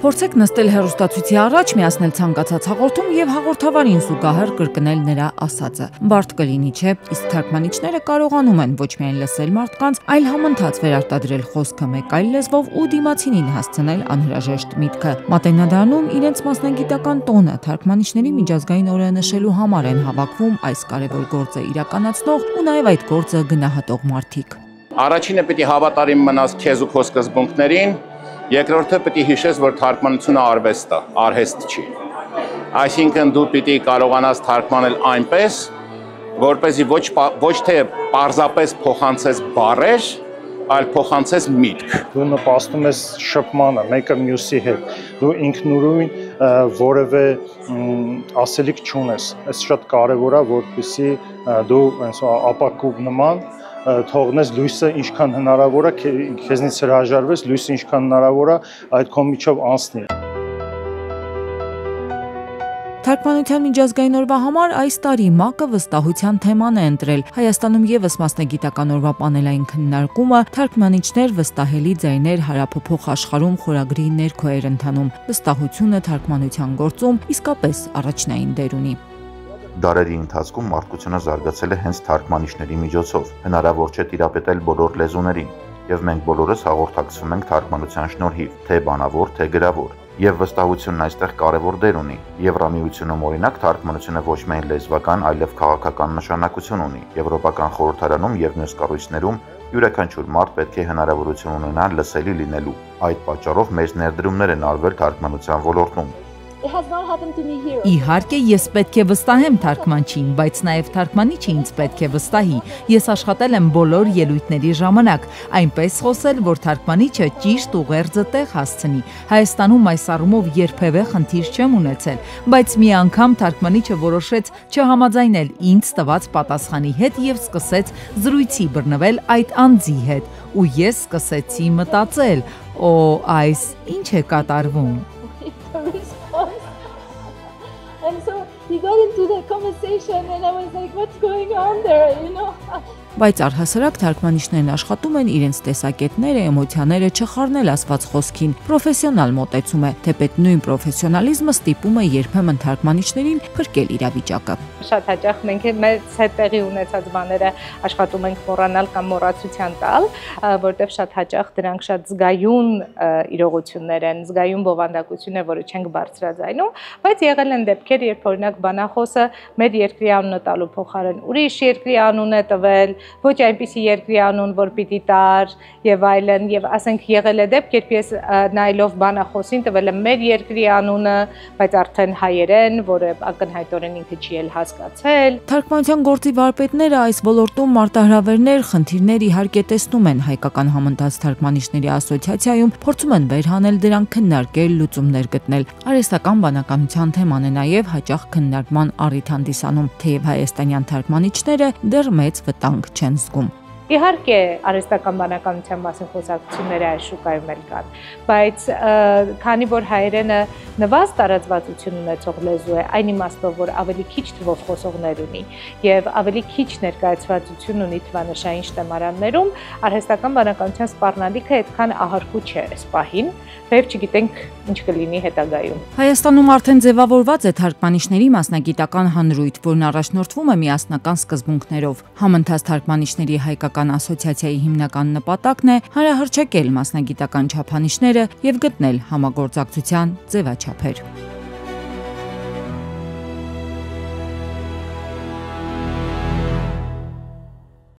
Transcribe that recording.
Փորձեք նստել հեռուստացույցի առաջ, միացնել ցանկացած հաղորդում եւ հաղորդավարին զուգահեռ կրկնել նրա ասածը։ Բարդ կլինի, չէ՞, իսկ թարգմանիչները կարողանում են ոչ միայն լսել մարդկանց, այլ համընթաց վերարտադրել խոսքը մեկ այլ լեզվով ու դիմացինին հասցնել անհրաժեշտ միտքը։ Մատենադարանում իրենց մասնագիտական տոնը թարգմանիչների միջազգային օրը նշելու համար են հավաքվում այս կարևոր գործը իրականացնող ու նաեւ այդ գործը գնահատող մարդիկ։ Առաջինը պիտի հավատարիմ մնաս քեզ ու քո սկզբունքներին, երկրորդը պիտի հիշես, որ թարգմանությունը արվեստ է, արհեստ չի։ Այսինքն դու պիտի կարողանաս թարգմանել այնպես, որպեսզի ոչ թե պարզապես փոխանցես բառեր, այլ փոխանցես միտք։ Դու նպաստում ես շփմանը մեկը մյուսի հետ, դու ինքնուրույն որևէ ասելիք չունես։ Այս շատ կարևոր է, որպեսզի դու ապակու նման թողնես լույսը ինչքան հնարավոր է, քեզնից հրաժարվես, լույսը ինչքան հնարավոր է այդ քո միջով անցնի։ Թարգմանության միջազգային օրվա համար այս տարի ՄԱԿ-ը վստահության թեման է ընտրել։ Հայաստանում եւս մասնագիտական օրվա պանելային քննարկումը «Թարգմանիչներ, վստահելի ձայներ հարափոփող աշխարհում» խորագրի ներքո էր ընթանում։ Վստահությունը թարգմանության գործում իսկապես առաջնային դեր ունի։ Դարերի ընթացքում մարդկությունը զարգացել է հենց թարգմանիչների միջոցով։ Հնարավոր չէ տիրապետել բոլոր լեզուներին, եւ մենք բոլորս հաղորդակցվում ենք թարգմանության շնորհիվ, թե բանավոր, թե գրավոր։ Եվ վստահությունն այստեղ կարևոր դեր ունի։ Եվրամիությունում օրինակ թարգմանությունը ոչ միայն լեզվական, այլև քաղաքական նշանակություն ունի։ Եվրոպական խորհրդարանում եւ մյուս կառույցներում յուրաքանչյուր մարդ պետք է հնարավորություն ունենա լսելի լինելու։ Այդ պատճառով մեծ ներդրումներ են արվել թարգմանության ոլորտում։ Իհարկե, ես պետք է վստահեմ թարգմանչին, բայց նաև թարգմանիչը ինձ պետք է վստահի։ Ես աշխատել եմ բոլոր ելույթների ժամանակ, այնպես խոսել, որ թարգմանիչը ճիշտ ուղերձը տեղ հասցնի։ Հայաստանում այս առումով երբևէ խնդիր չեմ ունեցել, բայց մի անգամ թարգմանիչը որոշեց չհամաձայնել ինձ տված պատասխանի հետ եւ սկսեց զրույցի բռնվել այդ անձի հետ, ու ես սկսեցի մտածել. «Օ, այս ինչ է կատարվում»։ And so we got into the conversation and I was like, what's going on there, you know? Բայց առհասարակ թարգմանիչներն աշխատում են իրենց տեսակետները, էմոցիաները չխառնել ասված խոսքին։ Պրոֆեսիոնալ մոտեցում է, թեպետ նույն պրոֆեսիոնալիզմը ստիպում է երբեմն թարգմանիչներին փրկել իրավիճակը։ Շատ հաճախ մենք մեծ հետ տեղի ունեցած բաները աշխատում ենք մոռանալ կամ մոռացության տալ, որտեղ շատ հաճախ դրանք շատ զգայուն իրողություններ են, զգայուն բովանդակություն է, որը չենք բարձրաձայնում, բայց եղել են դեպքեր, երբ օրինակ բանախոսը մեր երկրի անունը տալու փոխարեն ուրիշ երկրի անուն է տվել, ոչ այնպիսի երկրի անուն, որ պիտի տար եւ այլն, եւ ասենք եղել է դեպք, երբ ես նայելով բանախոսին տվել եմ մեր երկրի անունը, բայց արդեն հայերեն, որը ակնհայտորեն ինքը չի էլ հասկացել։ Թարգմանության գործի վարպետները այս ոլորտում մարտահրավերներ, խնդիրներ իհարկե տեսնում են Հայկական համընթաց թարգմանիչների ասոցիացիայում, փորձում են վեր հանել դրանք, քննարկել, լուծումներ գտնել։ Արհեստական բանականության թեման է նաեւ հաճախ քննարկման առիթ հանդիսանում, թեև հայաստանյան թարգմանիչները դեռ մեծ վտանգ չեն զգում։ Իհարկե, արհեստական բանականության մասին խոսակցությունները այս շուկայում էլ կան, բայց քանի որ հայերենը նվազ տարածվածություն ունեցող լեզու է, այն իմաստով, որ ավելի քիչ թվով խոսողներ ունի եւ ավելի քիչ ներկայացվածություն ունի թվանշային շտեմարաններում, արհեստական բանականության սպառնալիքը այդքան ահարկու չէ այս պահին, թեև չգիտենք ինչ կլինի հետագայում։ Հայաստանում արդեն ձևավորված է թարգմանիչների մասնագիտական հանրույթ, որն առաջնորդվում է միասնական սկզբունքներով։ Համընթաց թարգմանիչների Հայկական ասոցիացիայի հիմնական նպատակն է հանրահրճակել մասնագիտական չափանիշները եւ գտնել համագործակցության ձևաչափեր։